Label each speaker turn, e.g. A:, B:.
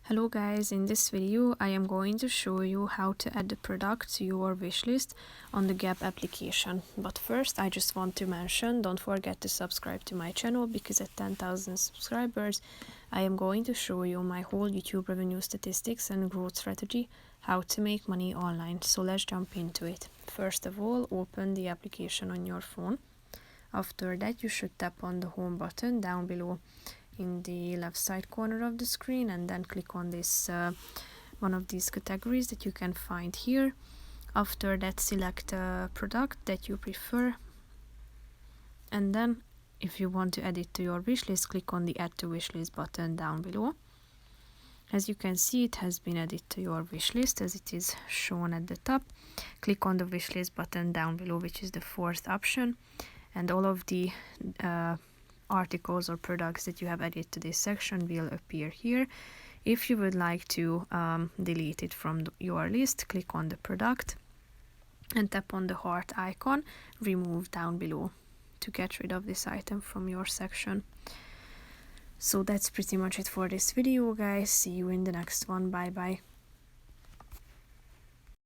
A: Hello guys, in this video I am going to show you how to add the product to your wishlist on the Gap application. But first I just want to mention, don't forget to subscribe to my channel because at 10,000 subscribers I am going to show you my whole YouTube revenue statistics and growth strategy, how to make money online. So let's jump into it. First of all, open the application on your phone. After that you should tap on the home button down below in the left side corner of the screen and then click on this one of these categories that you can find here. After that, select a product that you prefer, and then if you want to add it to your wishlist, click on the add to wishlist button down below. As you can see, it has been added to your wishlist as it is shown at the top. Click on the wishlist button down below, which is the fourth option, and all of the articles or products that you have added to this section will appear here. If you would like to delete it from your list, click on the product and tap on the heart icon, remove down below to get rid of this item from your section. So that's pretty much it for this video, guys. See you in the next one. Bye bye.